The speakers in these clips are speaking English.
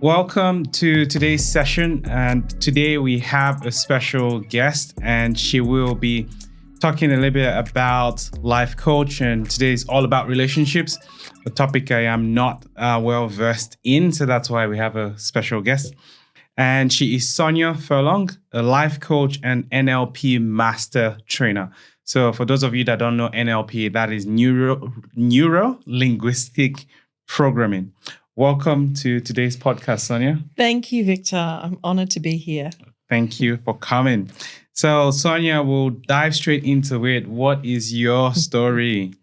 Welcome to today's session. And today we have a special guest, and she will be talking a little bit about life coach. And today is all about relationships, a topic I am not well versed in. So that's why we have a special guest. And she is Sonya Furlong, a life coach and NLP Master Trainer. So for those of you that don't know NLP, that is Neuro-Linguistic Programming. Welcome to today's podcast, Sonya. Thank you, Victor. I'm honored to be here. Thank you for coming. So, Sonya, we'll dive straight into it. What is your story?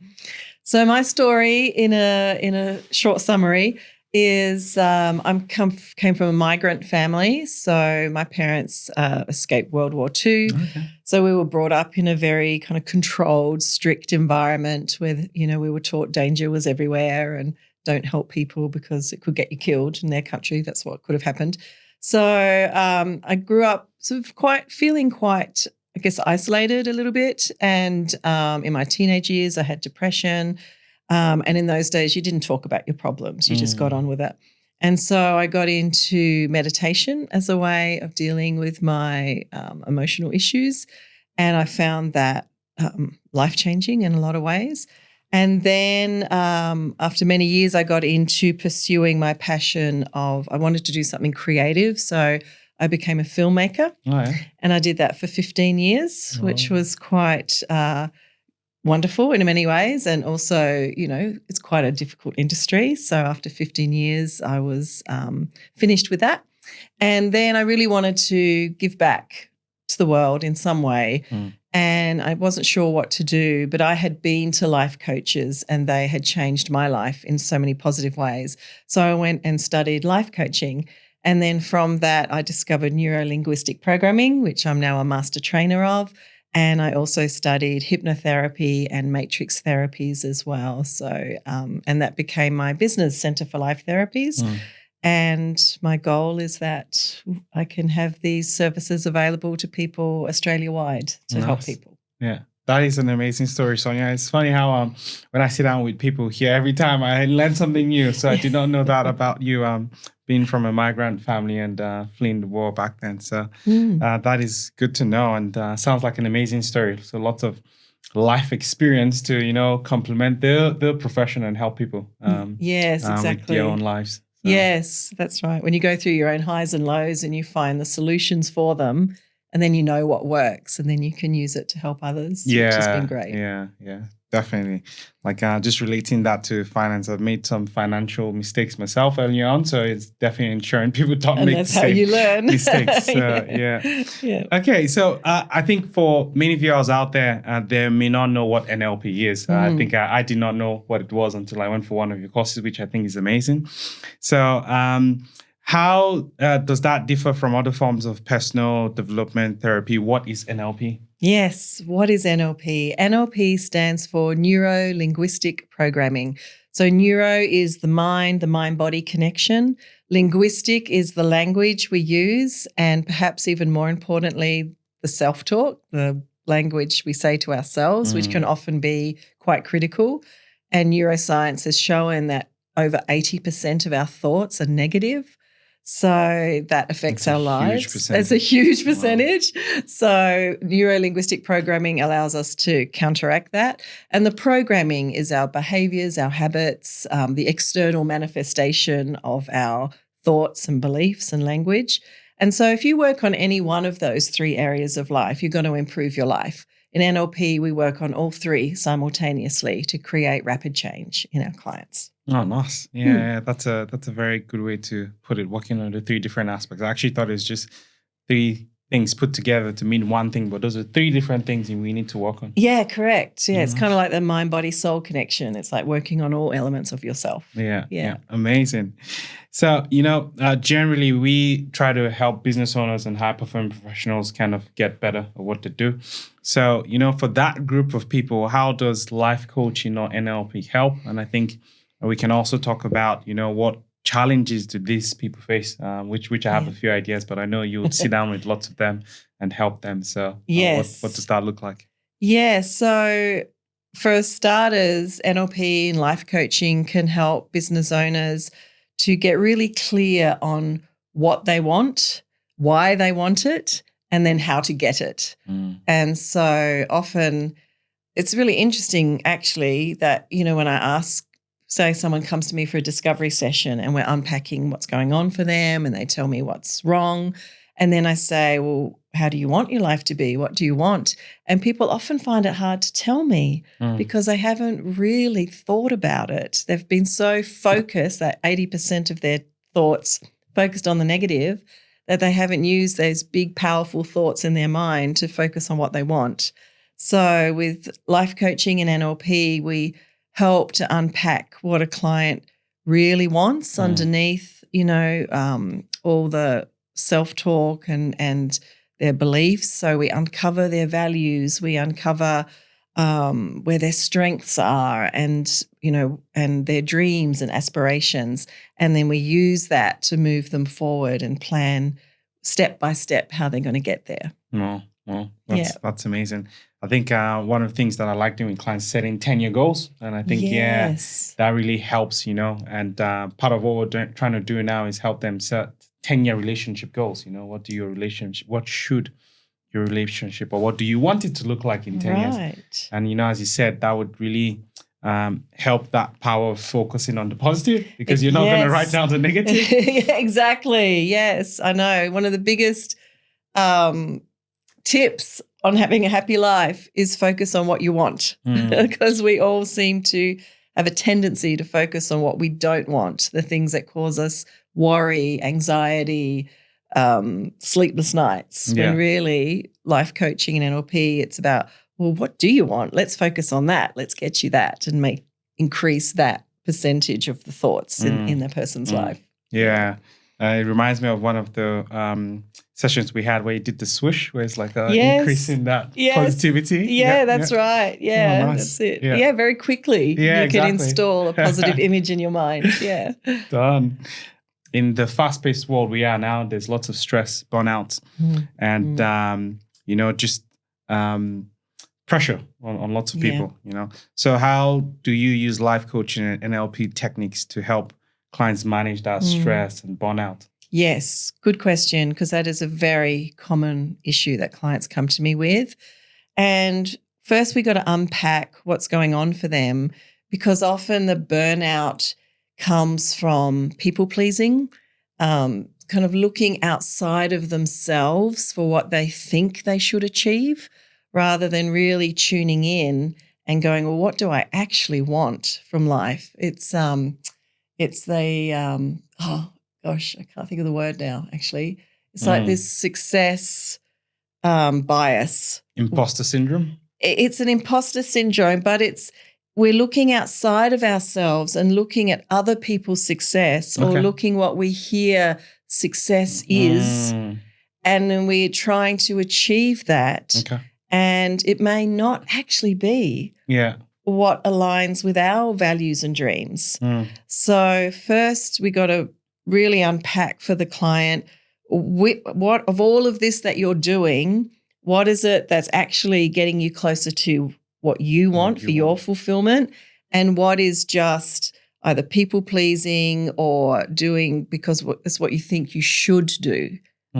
So, my story, in a short summary, is came from a migrant family. So, my parents escaped World War II. Okay. So, we were brought up in a very kind of controlled, strict environment where we were taught danger was everywhere and don't help people because it could get you killed in their country. That's what could have happened. So I grew up sort of feeling quite, I guess, isolated a little bit. And in my teenage years, I had depression. And in those days, you didn't talk about your problems. You just got on with it. And so I got into meditation as a way of dealing with my emotional issues. And I found that life-changing in a lot of ways. And then after many years, I got into pursuing my passion of I wanted to do something creative. So I became a filmmaker. Oh, yeah. And I did that for 15 years, which was quite wonderful in many ways. And also, it's quite a difficult industry. So after 15 years, I was finished with that. And then I really wanted to give back to the world in some way. And I wasn't sure what to do, but I had been to life coaches and they had changed my life in so many positive ways. So I went and studied life coaching. And then from that, I discovered Neuro-Linguistic programming, which I'm now a master trainer of. And I also studied hypnotherapy and matrix therapies as well. So, and that became my business, Centre for Life Therapies. And my goal is that I can have these services available to people Australia-wide to help people. Yeah, that is an amazing story, Sonya. It's funny how when I sit down with people here, every time I learn something new. So I did not know that about you, being from a migrant family and fleeing the war back then. So that is good to know, and sounds like an amazing story. So lots of life experience to, complement the profession and help people. Yes, exactly. With their own lives. So. Yes, that's right. When you go through your own highs and lows and you find the solutions for them, and then you know what works, and then you can use it to help others, which has been great. Yeah, definitely. Like just relating that to finance, I've made some financial mistakes myself early on, so it's definitely ensuring people don't make the same you learn. mistakes. Yeah. Okay, so I think for many viewers out there, they may not know what NLP is. I think I did not know what it was until I went for one of your courses, which I think is amazing. So how does that differ from other forms of personal development therapy? What is NLP? Yes, what is NLP? NLP stands for Neuro-Linguistic Programming. So neuro is the mind-body connection. Linguistic is the language we use, and perhaps even more importantly, the self-talk, the language we say to ourselves, which can often be quite critical. And neuroscience has shown that over 80% of our thoughts are negative. So that affects our lives. It's a huge percentage. Wow. So neuro-linguistic programming allows us to counteract that. And the programming is our behaviors, our habits, the external manifestation of our thoughts and beliefs and language. And so if you work on any one of those three areas of life, you're going to improve your life. In NLP, we work on all three simultaneously to create rapid change in our clients. Oh, nice. Yeah, that's a very good way to put it, working on the three different aspects. I actually thought it was just three things put together to mean one thing, but those are three different things we need to work on. Yeah, correct. Yeah, it's kind of like the mind-body-soul connection. It's like working on all elements of yourself. Yeah. Amazing. So, generally we try to help business owners and high-performing professionals kind of get better at what to do. So, for that group of people, how does life coaching or NLP help? And I think we can also talk about, what challenges do these people face, which I have a few ideas, but I know you'll sit down with lots of them and help them. So yes. What does that look like? Yeah, so for starters, NLP and life coaching can help business owners to get really clear on what they want, why they want it, and then how to get it. And so often it's really interesting actually that, when I ask, say someone comes to me for a discovery session and we're unpacking what's going on for them and they tell me what's wrong. And then I say, well, how do you want your life to be? What do you want? And people often find it hard to tell me because they haven't really thought about it. They've been so focused that 80% of their thoughts focused on the negative that they haven't used those big, powerful thoughts in their mind to focus on what they want. So with life coaching and NLP, we help to unpack what a client really wants underneath, all the self-talk and their beliefs. So we uncover their values, we uncover where their strengths are and their dreams and aspirations. And then we use that to move them forward and plan step by step how they're going to get there. Well, that's amazing. I think one of the things that I like doing with clients setting 10-year goals. And I think, that really helps, and part of what we're trying to do now is help them set 10-year relationship goals. What should your relationship or what do you want it to look like in 10 years? And, as you said, that would really help that power of focusing on the positive because you're not going to write down the negative. Exactly. Yes, I know. One of the biggest tips on having a happy life is focus on what you want because we all seem to have a tendency to focus on what we don't want, the things that cause us worry, anxiety, sleepless nights. When really life coaching and NLP, it's about, well, what do you want? Let's focus on that. Let's get you that and increase that percentage of the thoughts in the person's life. Yeah. It reminds me of one of the sessions we had where you did the swoosh, where it's like increasing that positivity. Yeah, that's right. Yeah, nice. That's it. Yeah, very quickly you can install a positive image in your mind. Yeah. Done. In the fast-paced world we are now, there's lots of stress, burnout, and, just pressure on lots of people, So how do you use life coaching and NLP techniques to help clients manage that stress and burnout? Yes, good question, because that is a very common issue that clients come to me with. And first we got to unpack what's going on for them because often the burnout comes from people pleasing, kind of looking outside of themselves for what they think they should achieve rather than really tuning in and going, well, what do I actually want from life? It's the I can't think of the word now, actually. It's like this success bias. Imposter syndrome? It's an imposter syndrome, but we're looking outside of ourselves and looking at other people's success or looking what we hear success is, and then we're trying to achieve that. Okay. And it may not actually be what aligns with our values and dreams. So first we got to really unpack for the client what of all of this that you're doing, what is it that's actually getting you closer to what you want for your fulfillment, and what is just either people pleasing or doing because it's what you think you should do.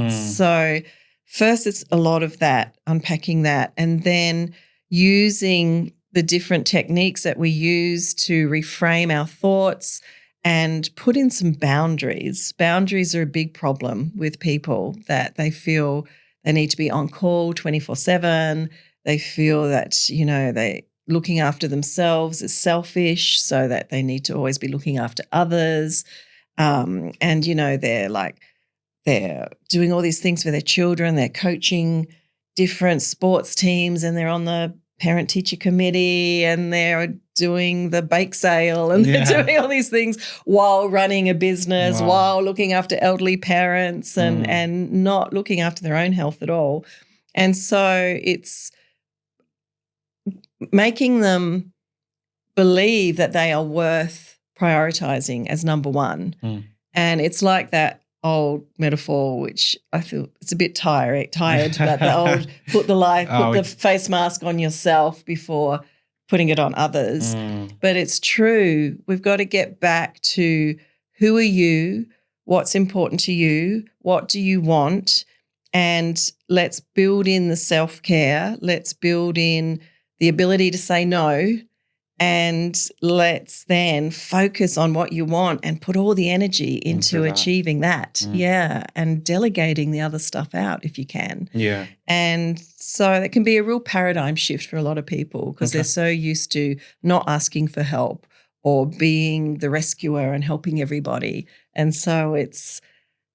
So first it's a lot of that, unpacking that, and then using the different techniques that we use to reframe our thoughts and put in some boundaries. Boundaries are a big problem with people, that they feel they need to be on call 24/7. They feel that, they looking after themselves is selfish, so that they need to always be looking after others. And, they're doing all these things for their children. They're coaching different sports teams and they're on the parent-teacher committee and they're doing the bake sale and they're doing all these things while running a business, while looking after elderly parents and not looking after their own health at all. And so it's making them believe that they are worth prioritizing as number one. And it's like that old metaphor, which I feel it's a bit tired, but the old put the face mask on yourself before putting it on others. But it's true. We've got to get back to who are you? What's important to you? What do you want? And let's build in the self-care. Let's build in the ability to say no. And let's then focus on what you want and put all the energy into achieving that. Yeah. And delegating the other stuff out if you can. Yeah. And so that can be a real paradigm shift for a lot of people because they're so used to not asking for help or being the rescuer and helping everybody. And so it's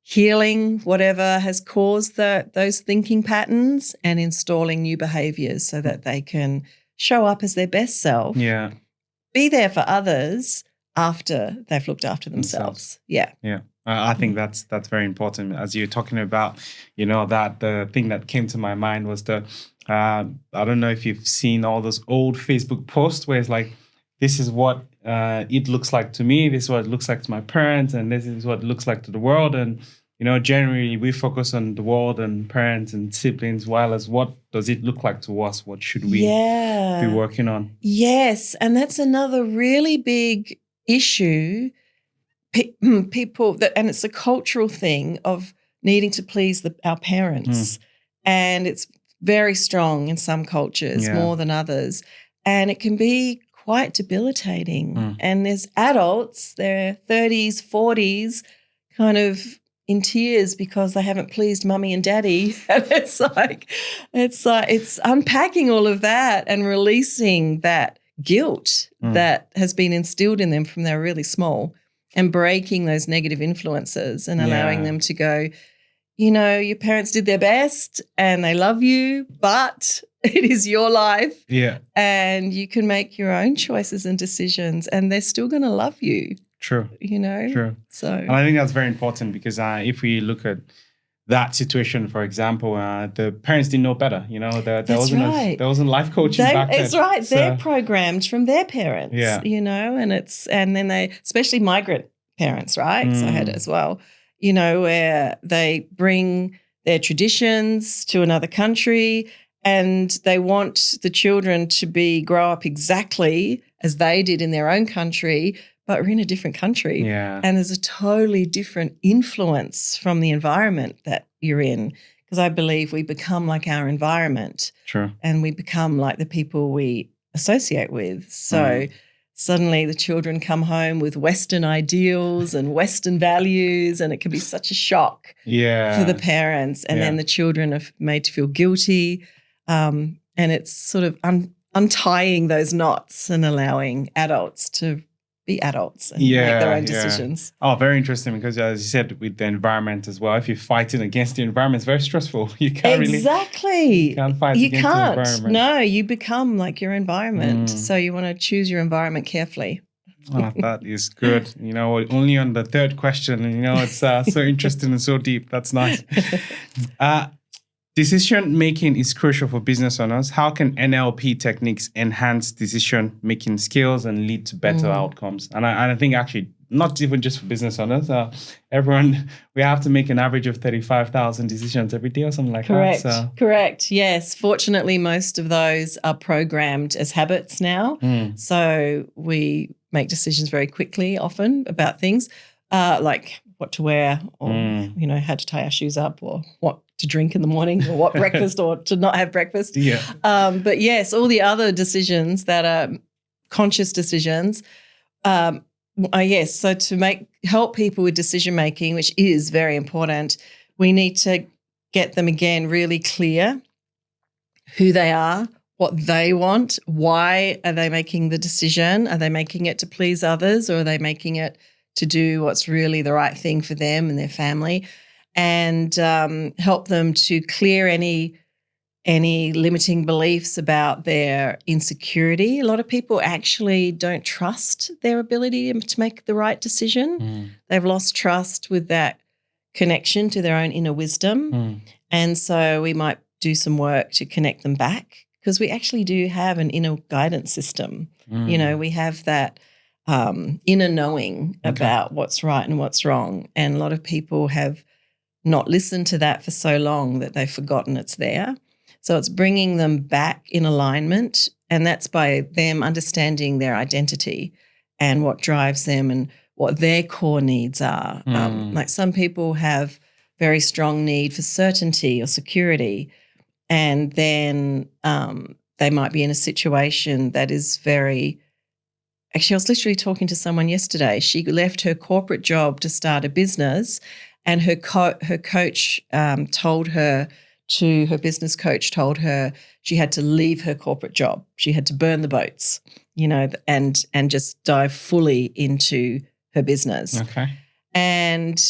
healing whatever has caused those thinking patterns and installing new behaviors so that they can show up as their best self. Yeah. Be there for others after they've looked after themselves. Yeah. Yeah. I think that's very important. As you're talking about, that the thing that came to my mind was I don't know if you've seen all those old Facebook posts where it's like, this is what it looks like to me, this is what it looks like to my parents, and this is what it looks like to the world. And generally we focus on the world and parents and siblings, while as what does it look like to us? What should we be working on? Yes, and that's another really big issue. People and it's a cultural thing of needing to please our parents, and it's very strong in some cultures more than others, and it can be quite debilitating. And there's adults, their 30s, 40s, kind of in tears because they haven't pleased mummy and daddy. And it's unpacking all of that and releasing that guilt that has been instilled in them from they're really small and breaking those negative influences and allowing them to go, your parents did their best and they love you, but it is your life. Yeah. And you can make your own choices and decisions and they're still going to love you. True. True. So, and I think that's very important because if we look at that situation, for example, the parents didn't know better. There wasn't life coaching back then. It's right. So, they're programmed from their parents. Yeah. And then they, especially migrant parents, right? So I had it as well. Where they bring their traditions to another country and they want the children to grow up exactly as they did in their own country, but we're in a different country. Yeah. And there's a totally different influence from the environment that you're in, because I believe we become like our environment. True. And we become like the people we associate with. So suddenly the children come home with Western ideals and Western values, and it can be such a shock for the parents. And then the children are made to feel guilty. And it's sort of untying those knots and allowing adults to be adults and make their own decisions. Oh, very interesting, because as you said, with the environment as well, if you're fighting against the environment, it's very stressful. You can't you can't fight against the environment. No, you become like your environment. So you want to choose your environment carefully. Oh, that is good. Only on the third question, it's so interesting and so deep. That's nice. Decision-making is crucial for business owners. How can NLP techniques enhance decision-making skills and lead to better outcomes? And I think actually, not even just for business owners, everyone, we have to make an average of 35,000 decisions every day or something like that. So. Correct. Yes. Fortunately, most of those are programmed as habits now. So we make decisions very quickly often about things like what to wear or, how to tie our shoes up or what to drink in the morning or what breakfast or to not have breakfast. Yeah. But yes, all the other decisions that are conscious decisions, yes. So to help people with decision making, which is very important, we need to get them again really clear who they are, what they want, why are they making the decision? Are they making it to please others, or are they making it to do what's really the right thing for them and their family? And help them to clear any limiting beliefs about their insecurity. A lot of people actually don't trust their ability to make the right decision. They've lost trust with that connection to their own inner wisdom. And so we might do some work to connect them back, because we actually do have an inner guidance system. We have that inner knowing about what's right and what's wrong. And a lot of people have not listened to that for so long that they've forgotten it's there. So it's bringing them back in alignment, and that's by them understanding their identity and what drives them and what their core needs are. Like some people have very strong need for certainty or security, and then they might be in a situation that is very. Actually, I was literally talking to someone yesterday. She left her corporate job to start a business, and her coach told her her business coach told her she had to leave her corporate job. She had to burn the boats, and just dive fully into her business. Okay. And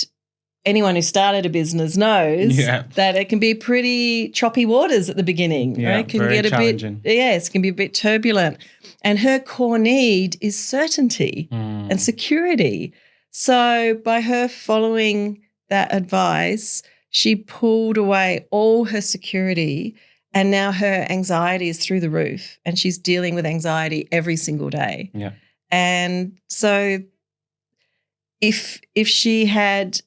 anyone who started a business knows that it can be pretty choppy waters at the beginning. Yeah, right? Can very get a challenging. Yes, it can be a bit turbulent. And her core need is certainty and security. So by her following that advice, she pulled away all her security, and now her anxiety is through the roof, and she's dealing with anxiety every single day. Yeah. And so if she had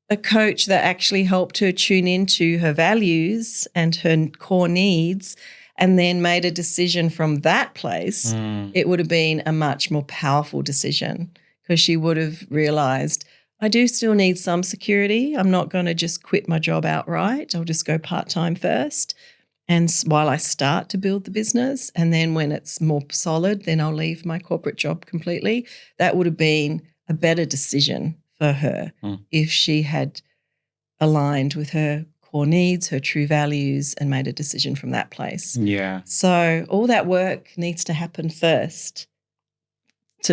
a coach that actually helped her tune into her values and her core needs and then made a decision from that place, it would have been a much more powerful decision, because she would have realized, I do still need some security. I'm not going to just quit my job outright. I'll just go part-time first, and while I start to build the business, and then when it's more solid, then I'll leave my corporate job completely. That would have been a better decision for her if she had aligned with her core needs, her true values, and made a decision from that place. Yeah. So all that work needs to happen first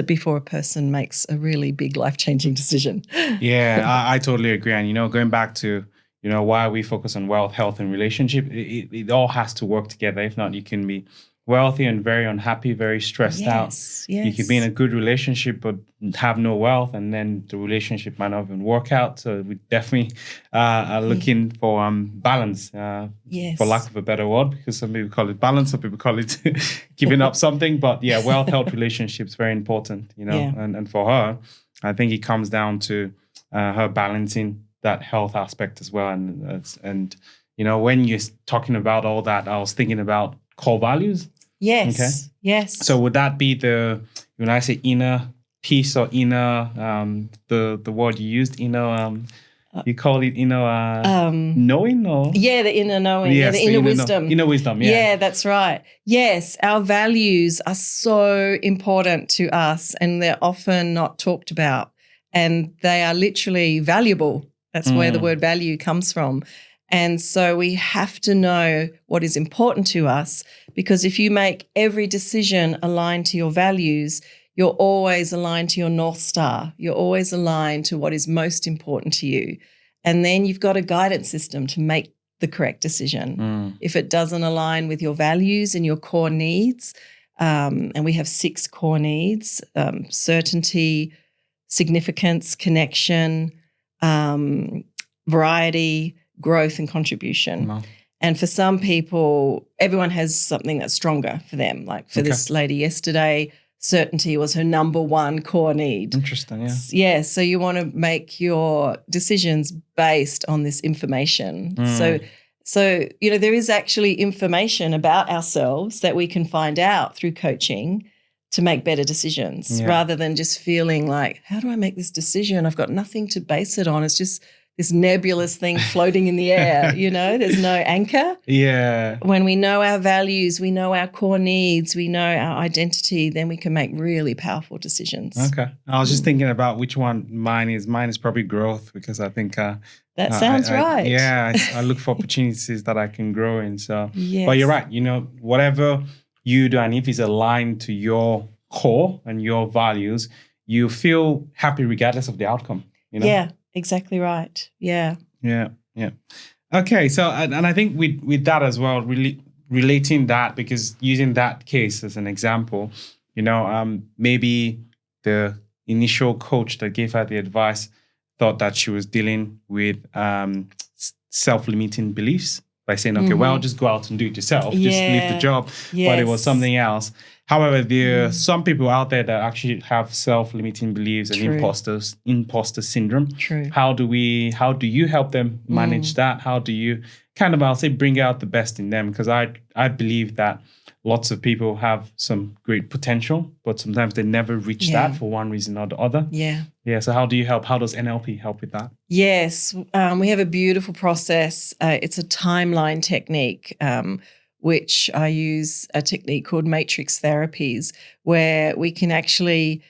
before a person makes a really big life-changing decision. Yeah, I totally agree. And, going back to, why we focus on wealth, health, and relationship, it all has to work together. If not, you can be wealthy and very unhappy, very stressed out. Yes. You could be in a good relationship but have no wealth, and then the relationship might not even work out. So we definitely are looking for balance, for lack of a better word, because some people call it balance, some people call it giving up something. But yeah, wealth, health, relationships, very important, and for her, I think it comes down to her balancing that health aspect as well. And when you're talking about all that, I was thinking about core values. Yes. Okay. Yes. So would that be when I say inner peace or inner, the word you used, you call it knowing, or? Yeah, the inner knowing. Yes, the inner wisdom. Inner wisdom, yeah. Yeah, that's right. Yes, our values are so important to us, and they're often not talked about, and they are literally valuable. That's where the word value comes from. And so we have to know what is important to us, because if you make every decision aligned to your values, you're always aligned to your North Star. You're always aligned to what is most important to you. And then you've got a guidance system to make the correct decision. If it doesn't align with your values and your core needs, and we have 6 core needs, certainty, significance, connection, variety, growth, and contribution. Wow. And for some people, everyone has something that's stronger for them. Like for this lady yesterday, certainty was her number one core need. Interesting, yeah. Yeah, so you want to make your decisions based on this information. So there is actually information about ourselves that we can find out through coaching to make better decisions, rather than just feeling like, how do I make this decision? I've got nothing to base it on. It's just this nebulous thing floating in the air, there's no anchor. Yeah. When we know our values, we know our core needs, we know our identity, then we can make really powerful decisions. Okay. I was just thinking about which one mine is. Mine is probably growth, because I think that sounds right. Yeah. I look for opportunities that I can grow in. So, yes. But you're right. Whatever you do, and if it's aligned to your core and your values, you feel happy regardless of the outcome. Yeah. Exactly right. Yeah. Yeah. Okay. So, and I think with that as well, really relating that, because using that case as an example, maybe the initial coach that gave her the advice thought that she was dealing with self-limiting beliefs by saying, okay, well, just go out and do it yourself. Just leave the job. Yes. But it was something else. However, there are some people out there that actually have self-limiting beliefs and imposter syndrome. True. How do you help them manage that? How do you kind of, I'll say, bring out the best in them? Because I believe that lots of people have some great potential, but sometimes they never reach that for one reason or the other. Yeah. Yeah. So how do you help? How does NLP help with that? Yes. We have a beautiful process. It's a timeline technique, which I use a technique called matrix therapies, where we can actually,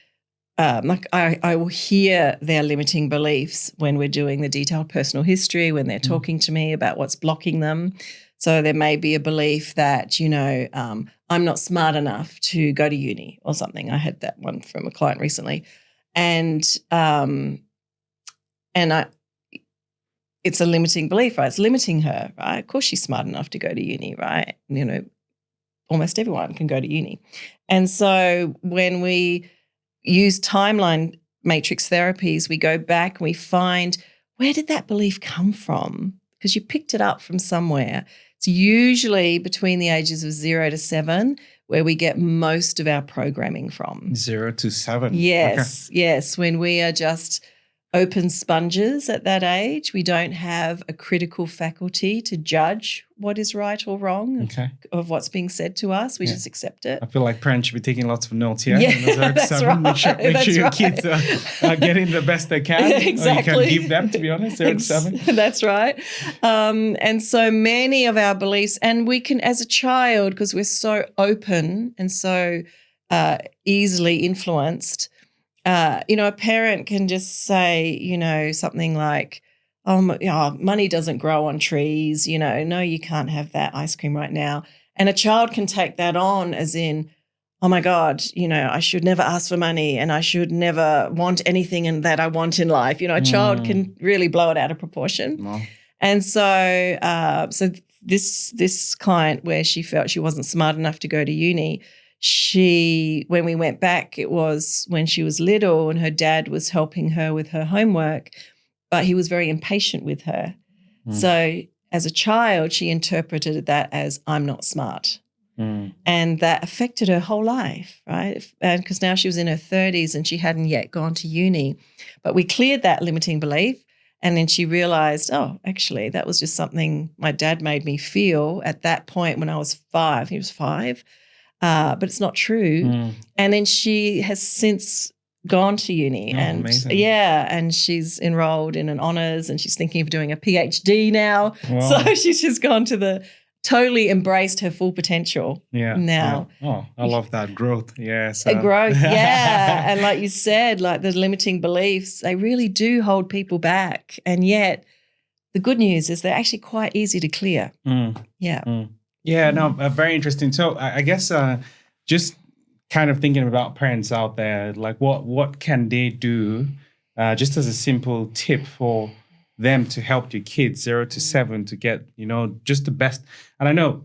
I will hear their limiting beliefs when we're doing the detailed personal history, when they're talking to me about what's blocking them. So there may be a belief that, I'm not smart enough to go to uni or something. I had that one from a client recently. It's a limiting belief, right? It's limiting her, right? Of course she's smart enough to go to uni, right? Almost everyone can go to uni. And so when we use timeline matrix therapies, we go back and we find, where did that belief come from? Because you picked it up from somewhere. It's usually between the ages of 0 to 7 where we get most of our programming from. 0 to 7. Yes, okay. Yes. When we are just open sponges at that age, we don't have a critical faculty to judge what is right or wrong of what's being said to us. We just accept it. I feel like parents should be taking lots of notes here. Yeah, that's right. Make sure your kids are getting the best they can. Exactly. Or you can give them, to be honest, 0 to 7. That's right. And so many of our beliefs, and we can, as a child, because we're so open and so easily influenced, a parent can just say, something like, money doesn't grow on trees, no, you can't have that ice cream right now. And a child can take that on as in, oh my God, I should never ask for money and I should never want anything that I want in life. A child can really blow it out of proportion. Wow. And so this client, where she felt she wasn't smart enough to go to uni, when we went back, it was when she was little and her dad was helping her with her homework, but he was very impatient with her. So as a child, she interpreted that as, I'm not smart. And that affected her whole life, right? And because now she was in her 30s and she hadn't yet gone to uni. But we cleared that limiting belief, and then she realized, oh, actually, that was just something my dad made me feel at that point when I was 5. He was 5. But it's not true. And then she has since gone to uni and she's enrolled in an honours and she's thinking of doing a PhD now. Wow. So she's just totally embraced her full potential now. Yeah. Oh, I love that growth. Yes. Growth, yeah. And like you said, like the limiting beliefs, they really do hold people back. And yet the good news is they're actually quite easy to clear. Yeah. Yeah, no, very interesting. So I guess just kind of thinking about parents out there, like what can they do just as a simple tip for them to help your kids 0 to 7 to get, just the best. And I know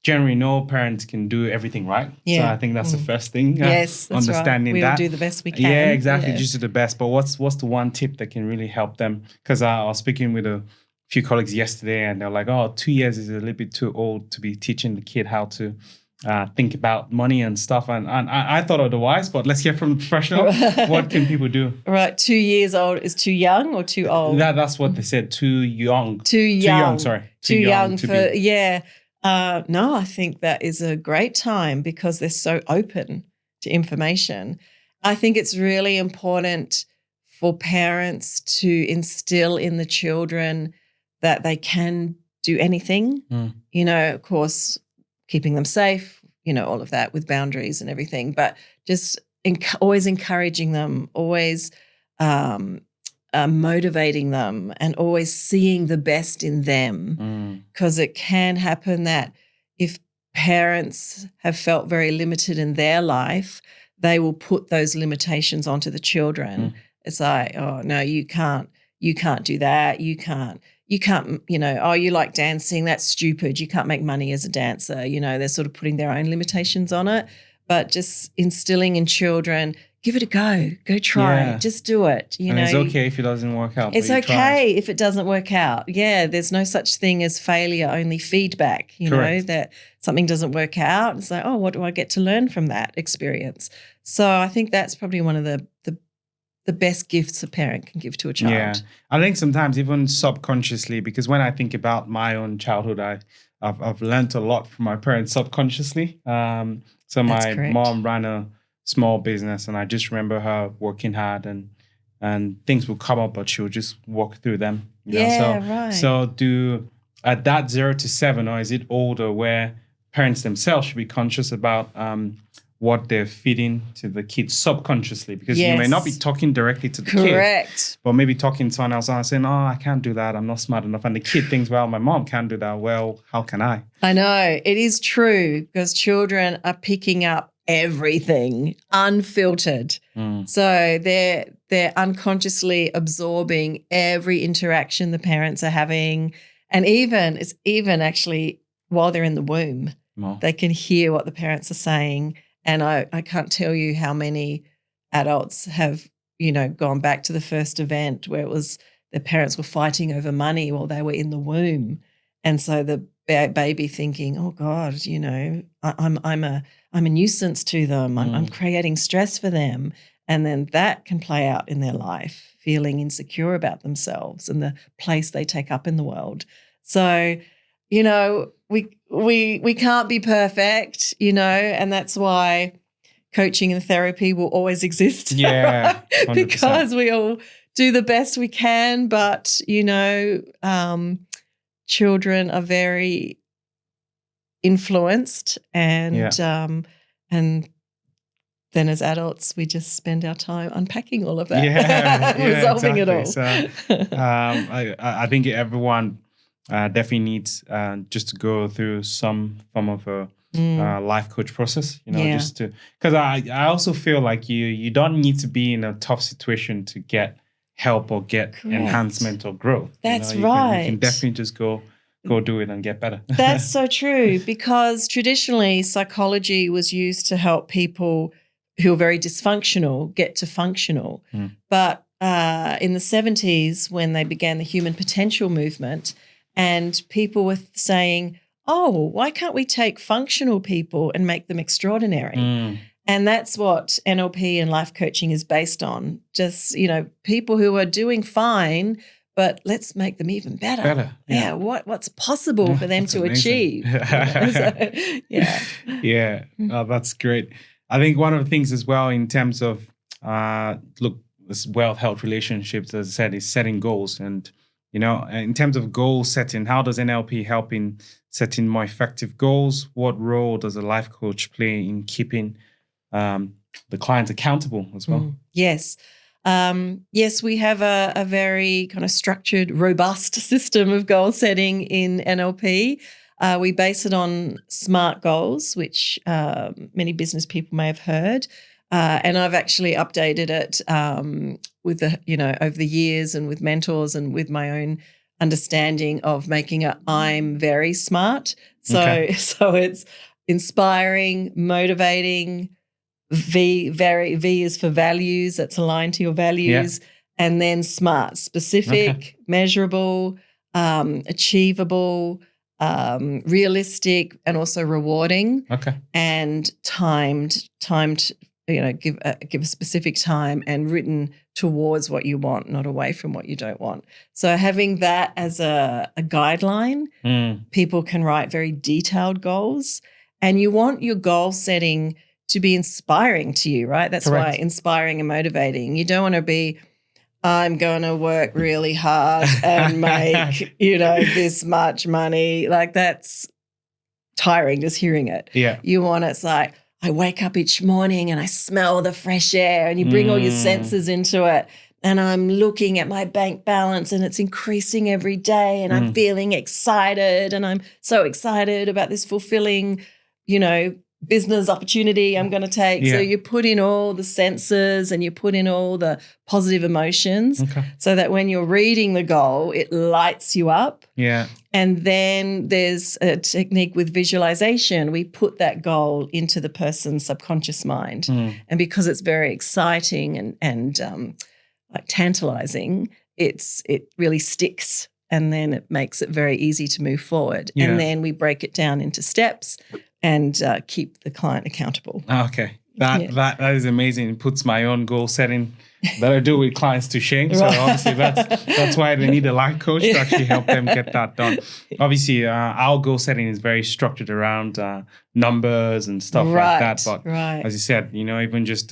generally no parents can do everything right. Yeah. So I think that's the first thing. Yes, that's understanding right. that. We'll do the best we can. Yeah, exactly. Just do the best. But what's the one tip that can really help them? Because I was speaking with a few colleagues yesterday and they're like, 2 years is a little bit too old to be teaching the kid how to think about money and stuff. And I thought otherwise, but let's hear from the professional. What can people do? Right. 2 years old is too young or too old? That's what they said. Too young. Too young. Too young for, yeah. No, I think that is a great time because they're so open to information. I think it's really important for parents to instill in the children that they can do anything, of course, keeping them safe, all of that with boundaries and everything, but just always encouraging them, always motivating them and always seeing the best in them. Because it can happen that if parents have felt very limited in their life, they will put those limitations onto the children. It's like, oh, no, you can't do that. You can't, you like dancing, that's stupid. You can't make money as a dancer. They're sort of putting their own limitations on it. But just instilling in children, give it a go. Go try it. Just do it. You know, it's okay if it doesn't work out. It's okay if it doesn't work out. Yeah, there's no such thing as failure, only feedback. You know, that something doesn't work out. It's like, oh, what do I get to learn from that experience? So I think that's probably one of the best gifts a parent can give to a child. Yeah, I think sometimes even subconsciously, because when I think about my own childhood, I've learned a lot from my parents subconsciously. So my mom ran a small business, and I just remember her working hard, and things would come up, but she would just walk through them. You know? So at that 0 to 7, or is it older, where parents themselves should be conscious about what they're feeding to the kids subconsciously, because you may not be talking directly to the kid, but maybe talking to someone else and saying, oh, I can't do that, I'm not smart enough. And the kid thinks, well, my mom can't do that. Well, how can I? I know. It is true, because children are picking up everything unfiltered. So they're unconsciously absorbing every interaction the parents are having. And it's even actually while they're in the womb, they can hear what the parents are saying. And I can't tell you how many adults have, you know, gone back to the first event where it was their parents were fighting over money while they were in the womb. And so the baby thinking, oh God, you know, I'm a nuisance to them. I'm creating stress for them. And then that can play out in their life, feeling insecure about themselves and the place they take up in the world. So, you know, we can't be perfect, you know, and that's why coaching and therapy will always exist. Yeah, 100%. Because we all do the best we can, but, you know, children are very influenced, and then as adults, we just spend our time unpacking all of that, resolving it all. So, I think everyone definitely needs just to go through some form of a life coach process, you know, just to, because I also feel like you don't need to be in a tough situation to get help or get enhancement or growth. That's you can definitely just go do it and get better. That's so true, because traditionally psychology was used to help people who are very dysfunctional get to functional. But in the 70s, when they began the human potential movement, and people were saying, oh, why can't we take functional people and make them extraordinary? And that's what NLP and life coaching is based on. Just, you know, people who are doing fine, but let's make them even better. Yeah, what's possible for them to achieve? You know? So, Oh, that's great. I think one of the things as well in terms of this well-held relationships, as I said, is setting goals. And, you know, in terms of goal setting, how does NLP help in setting more effective goals? What role does a life coach play in keeping the client accountable as well? Yes, we have a very kind of structured, robust system of goal setting in NLP. We base it on SMART goals, which many business people may have heard. And I've actually updated it with over the years, and with mentors and with my own understanding of making it I'm very smart. So it's inspiring, motivating. V is for values. That's aligned to your values. And then SMART, specific, measurable, achievable, realistic, and also rewarding. And timed. You know, give a specific time and written towards what you want, not away from what you don't want. So having that as a guideline, people can write very detailed goals, and you want your goal setting to be inspiring to you, right? That's why inspiring and motivating. You don't want to be, I'm going to work really hard and make, you know, this much money. Like, that's tiring just hearing it. You want it's like, I wake up each morning and I smell the fresh air, and you bring all your senses into it, and I'm looking at my bank balance and it's increasing every day, and I'm feeling excited, and I'm so excited about this fulfilling, you know, business opportunity I'm going to take. Yeah. So you put in all the senses and you put in all the positive emotions so that when you're reading the goal, it lights you up. Yeah. And then there's a technique with visualization. We put that goal into the person's subconscious mind. And because it's very exciting and like tantalizing, it really sticks. And then it makes it very easy to move forward. Yeah. And then we break it down into steps and keep the client accountable. Okay. That is amazing. It puts my own goal setting that I do with clients to shame. So obviously that's why they need a life coach to actually help them get that done. Obviously, our goal setting is very structured around numbers and stuff like that. But as you said, even just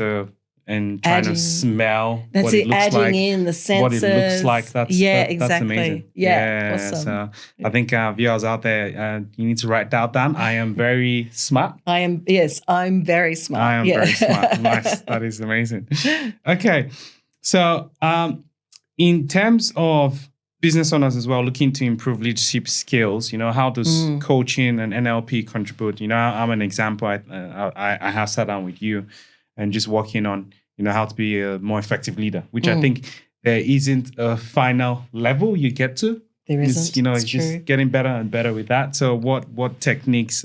and trying to smell what it looks like, in the senses, what it looks like. That's exactly. amazing. Yeah, awesome. So I think viewers out there, you need to write that down. I am very smart. I'm very smart. I am very smart. Nice. That is amazing. Okay. So in terms of business owners as well, looking to improve leadership skills, how does coaching and NLP contribute? I'm an example. I have sat down with you and just working on, how to be a more effective leader, which I think there isn't a final level you get to. There isn't. It's just getting better and better with that. So what techniques,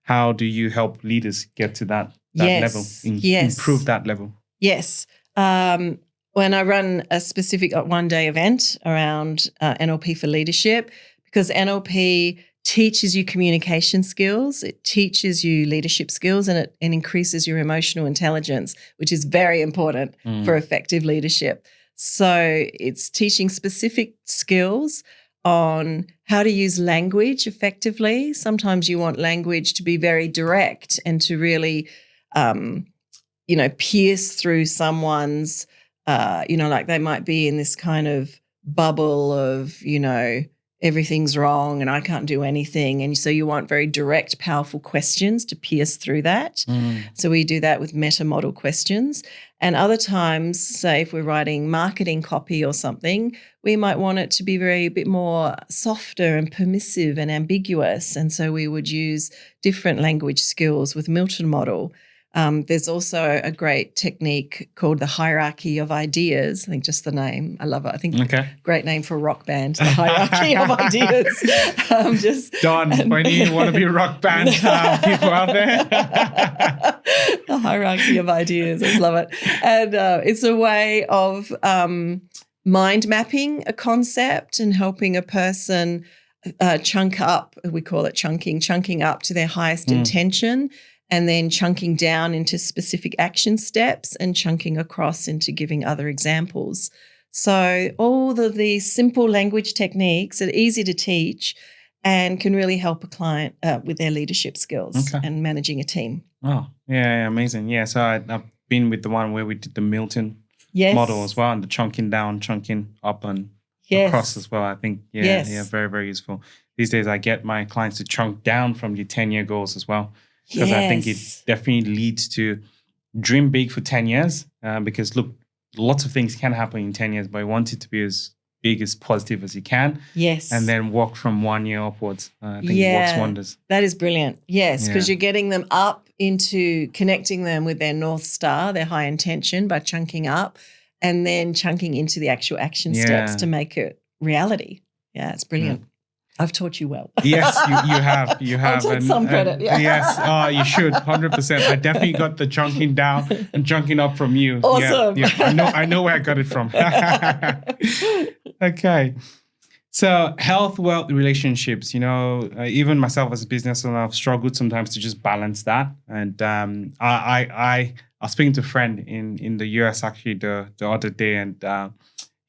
how do you help leaders get to that level, improve that level? Yes. When I run a specific one-day event around NLP for leadership, because NLP teaches you communication skills, it teaches you leadership skills, and it increases your emotional intelligence, which is very important for effective leadership. So it's teaching specific skills on how to use language effectively. Sometimes you want language to be very direct and to really, pierce through someone's, like they might be in this kind of bubble of, everything's wrong and I can't do anything. And so you want very direct, powerful questions to pierce through that. So we do that with meta model questions. And other times, say if we're writing marketing copy or something, we might want it to be a bit more softer and permissive and ambiguous. And so we would use different language skills with Milton model. There's also a great technique called the hierarchy of ideas. I think just the name, I love it. I think great name for a rock band, the hierarchy of ideas. Done. When you want to be a rock band, people out there. The hierarchy of ideas. I love it. And it's a way of mind mapping a concept and helping a person chunk up. We call it chunking up to their highest intention, and then chunking down into specific action steps and chunking across into giving other examples. So all of these simple language techniques are easy to teach and can really help a client with their leadership skills and managing a team. Oh, yeah, amazing. Yeah, so I've been with the one where we did the Milton model as well, and the chunking down, chunking up and across as well. I think, yeah, very, very useful. These days I get my clients to chunk down from the 10-year goals as well. Because I think it definitely leads to dream big for 10 years. Because look, lots of things can happen in 10 years, but I want it to be as big, as positive as you can. Yes. And then walk from 1 year upwards. I think it works wonders. That is brilliant. Yes, because you're getting them up into connecting them with their North Star, their high intention by chunking up, and then chunking into the actual action steps to make it reality. Yeah, it's brilliant. I've taught you well. Yes, you have. You have. I'll take some credit. Yes, you should, 100%. I definitely got the chunking down and chunking up from you. Awesome. Yeah. I know where I got it from. Okay. So health, wealth, relationships, even myself as a business owner, I've struggled sometimes to just balance that. And I was speaking to a friend in the US actually the other day, and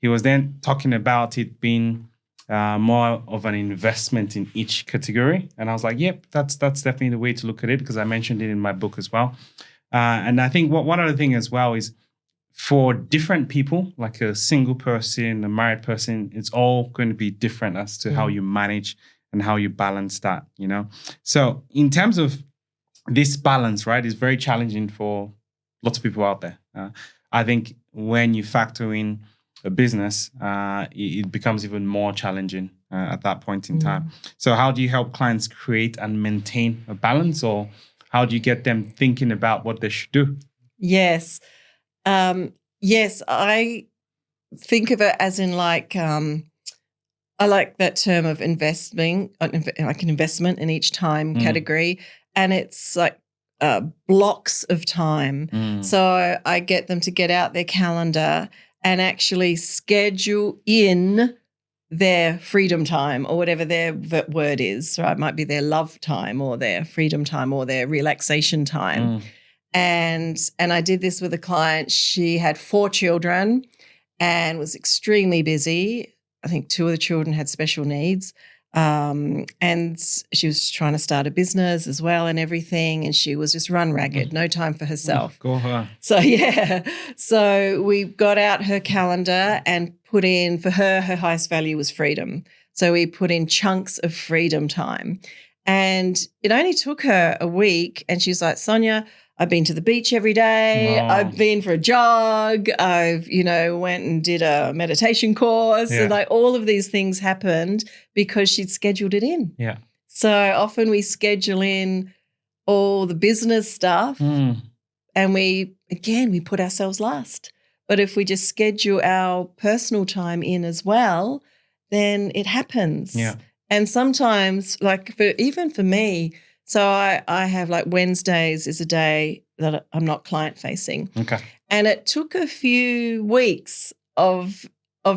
he was then talking about it being more of an investment in each category. And I was like, yep, that's definitely the way to look at it, because I mentioned it in my book as well. And I think one other thing as well is for different people, like a single person, a married person, it's all going to be different as to how you manage and how you balance that, So in terms of this balance, right, is very challenging for lots of people out there. I think when you factor in a business, it becomes even more challenging at that point in time. So how do you help clients create and maintain a balance, or how do you get them thinking about what they should do? Yes. Yes, I think of it as in like, I like that term of investing, like an investment in each time category. And it's like blocks of time. So I get them to get out their calendar and actually schedule in their freedom time or whatever their word is. Right? It might be their love time or their freedom time or their relaxation time. And I did this with a client. She had 4 children and was extremely busy. I think 2 of the children had special needs. And she was trying to start a business as well and everything. And she was just run ragged, no time for herself. Go her. So, yeah. So we got out her calendar and put in, for her highest value was freedom. So we put in chunks of freedom time. And it only took her a week. And she's like, Sonya, I've been to the beach every day. Oh. I've been for a jog. I've, went and did a meditation course. Yeah. And like all of these things happened because she'd scheduled it in. Yeah. So often we schedule in all the business stuff and we put ourselves last. But if we just schedule our personal time in as well, then it happens. Yeah. And sometimes, like even for me, so I have like Wednesdays is a day that I'm not client facing. Okay. And it took a few weeks of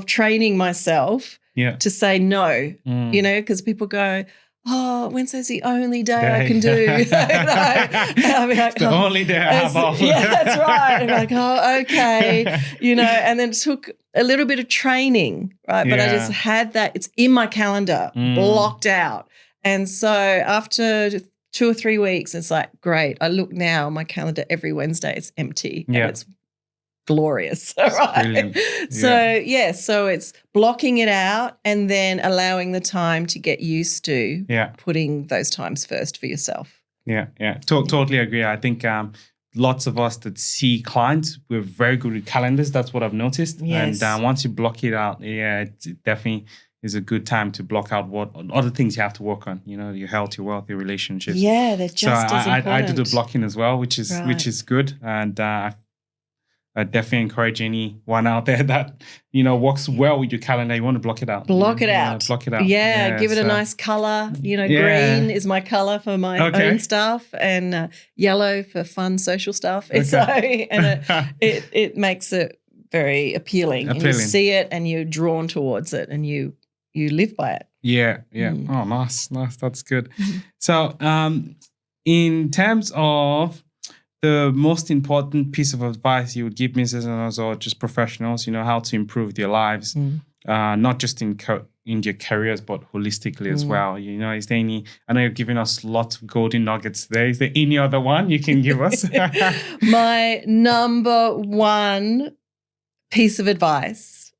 training myself to say no, because people go, oh, Wednesday's the only day I can do. I'll be like, it's the only day I have off. Yeah, that's right. I'm like, oh, okay. And then it took a little bit of training, right? But I just had that. It's in my calendar, blocked out. And so after 2 or 3 weeks, it's like, great. I look now, my calendar every Wednesday, it's empty. Yeah. And it's glorious. Right? Brilliant. So it's blocking it out and then allowing the time to get used to putting those times first for yourself. Yeah. Totally agree. I think lots of us that see clients, we're very good with calendars. That's what I've noticed. Yes. And once you block it out, it definitely is a good time to block out what other things you have to work on, your health, your wealth, your relationships. Yeah, they're just as important. I do the blocking as well, which is good. And I definitely encourage anyone out there that, works well with your calendar. You want to block it out. Block it out. Block it out. Yeah, give it a nice color. Green is my color for my own stuff and yellow for fun social stuff. Okay. So, and it makes it very appealing. And you see it and you're drawn towards it and you live by it. Yeah. Oh, nice. That's good. So in terms of the most important piece of advice you would give business owners or just professionals, how to improve their lives, not just in their careers, but holistically as well. Is there any, I know you're giving us lots of golden nuggets today. Is there any other one you can give us? My number one piece of advice,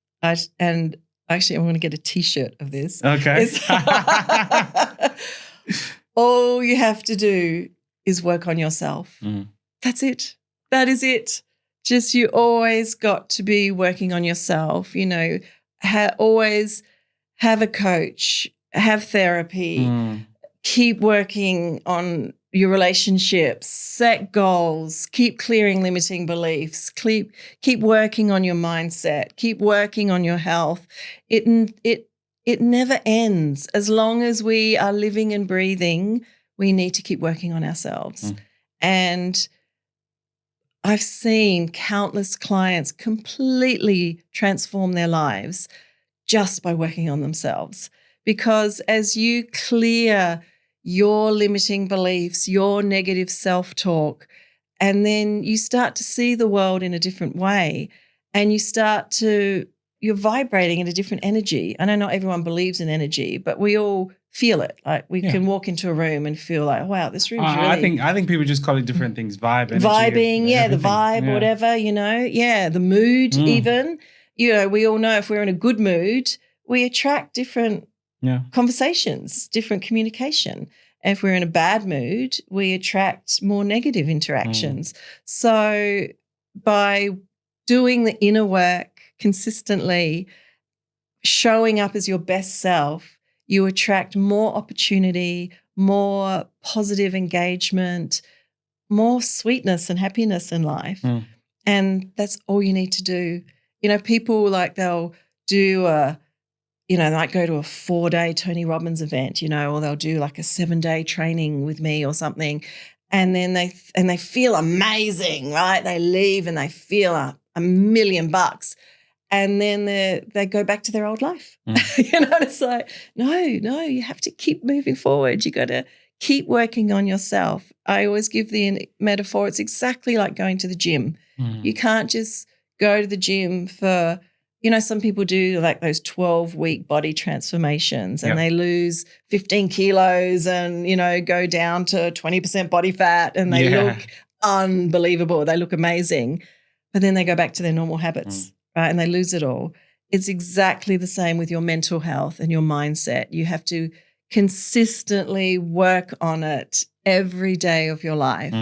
and actually I'm going to get a T-shirt of this. Okay. All you have to do is work on yourself. That's it. That is it. Just you always got to be working on yourself, always have a coach, have therapy, keep working on your relationships, set goals, keep clearing limiting beliefs, keep working on your mindset, keep working on your health. It never ends. As long as we are living and breathing, we need to keep working on ourselves. And I've seen countless clients completely transform their lives just by working on themselves. Because as you clear your limiting beliefs, your negative self-talk, and then you start to see the world in a different way and you're vibrating in a different energy. I know not everyone believes in energy, but we all feel it. Like we can walk into a room and feel like, wow, this room's really... I think people just call it different things. Vibe, energy. Vibing, the vibe, whatever, the mood even. We all know if we're in a good mood, we attract different conversations, different communication. And if we're in a bad mood, we attract more negative interactions. So by doing the inner work consistently, showing up as your best self, you attract more opportunity, more positive engagement, more sweetness and happiness in life. And that's all you need to do. You know, people like they'll do they might go to a 4-day Tony Robbins event, or they'll do like a 7-day training with me or something. And then they feel amazing, right? They leave and they feel $1 million. And then they go back to their old life. It's like, no, you have to keep moving forward. You got to keep working on yourself. I always give the metaphor, it's exactly like going to the gym. You can't just go to the gym for, some people do like those 12-week body transformations and they lose 15 kilos and, go down to 20% body fat and they look unbelievable. They look amazing. But then they go back to their normal habits, right? And they lose it all. It's exactly the same with your mental health and your mindset. You have to consistently work on it every day of your life.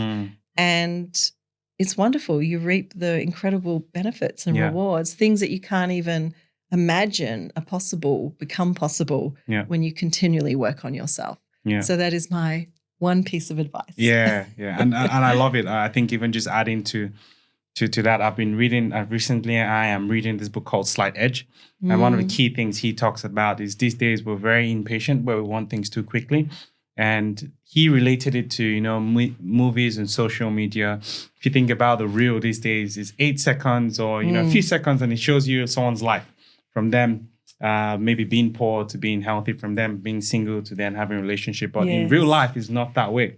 And it's wonderful. You reap the incredible benefits and rewards, things that you can't even imagine are possible, become possible when you continually work on yourself. So that is my one piece of advice. And I love it. I think even just adding to that, I am reading this book called Slight Edge. And one of the key things he talks about is these days we're very impatient where we want things too quickly. And he related it to, movies and social media. If you think about the reel these days, it's 8 seconds or, a few seconds and it shows you someone's life from them maybe being poor to being healthy, from them being single to then having a relationship. But in real life, it's not that way.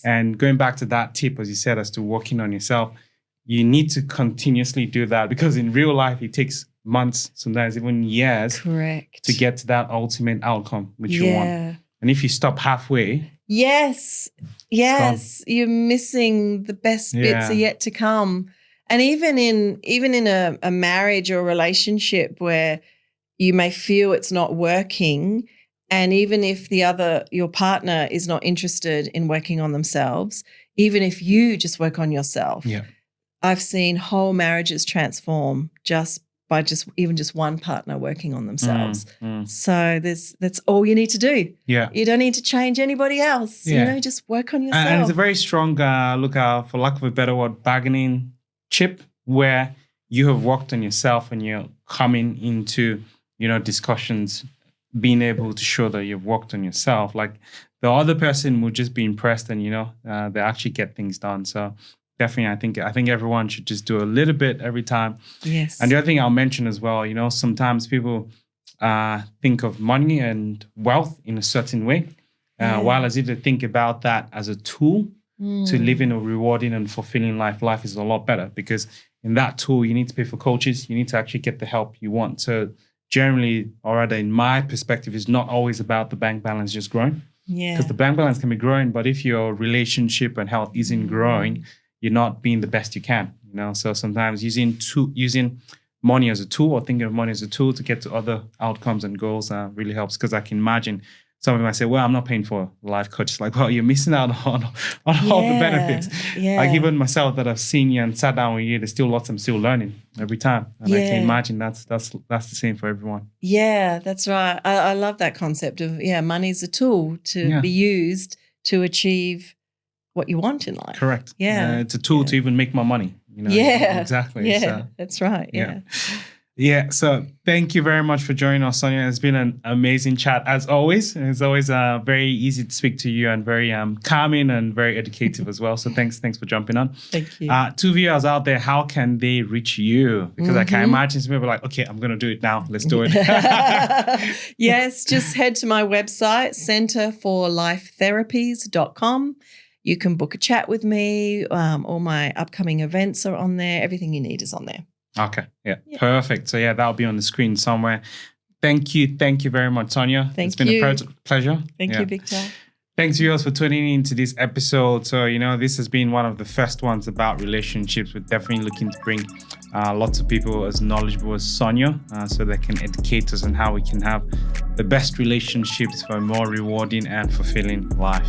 And going back to that tip, as you said, as to working on yourself, you need to continuously do that because in real life, it takes months, sometimes even years to get to that ultimate outcome which you want. And if you stop halfway, yes, you're missing the best bits are yet to come. And even in a marriage or a relationship where you may feel it's not working, and even if your partner is not interested in working on themselves, even if you just work on yourself, I've seen whole marriages transform just by even one partner working on themselves. So that's all you need to do. You don't need to change anybody else. Just work on yourself. And it's a very strong, for lack of a better word, bargaining chip where you have worked on yourself and you're coming into, discussions, being able to show that you've worked on yourself. Like the other person will just be impressed and, they actually get things done. So definitely, I think everyone should just do a little bit every time. Yes. And the other thing I'll mention as well, sometimes people think of money and wealth in a certain way, while as if they think about that as a tool to live in a rewarding and fulfilling life. Life is a lot better because in that tool, you need to pay for coaches. You need to actually get the help you want. So generally, or rather in my perspective, it's not always about the bank balance just growing. Because the bank balance can be growing, but if your relationship and health isn't growing, you're not being the best you can, So sometimes using money as a tool or thinking of money as a tool to get to other outcomes and goals really helps. Because I can imagine some of them might say, well, I'm not paying for a life coach. It's like, well, you're missing out on all the benefits. Like even myself that I've seen you and sat down with you, there's still lots I'm still learning every time. And I can imagine that's the same for everyone. Yeah, that's right. I love that concept of, money's a tool to be used to achieve what you want in life. Correct. It's a tool to even make more money. Exactly. Yeah, so, that's right. So thank you very much for joining us, Sonya. It's been an amazing chat as always. It's always very easy to speak to you and very calming and very educative as well. So thanks for jumping on. Thank you. To viewers out there, how can they reach you? Because I can imagine some people are like, okay, I'm going to do it now. Let's do it. Yes, just head to my website, centerforlifetherapies.com. You can book a chat with me. All my upcoming events are on there. Everything you need is on there. Okay. Yeah. Perfect. So that'll be on the screen somewhere. Thank you very much, Sonya. It's been a pleasure. Thank you, Victor. Thanks, viewers, for tuning in to this episode. So, this has been one of the first ones about relationships. We're definitely looking to bring lots of people as knowledgeable as Sonya so they can educate us on how we can have the best relationships for a more rewarding and fulfilling life.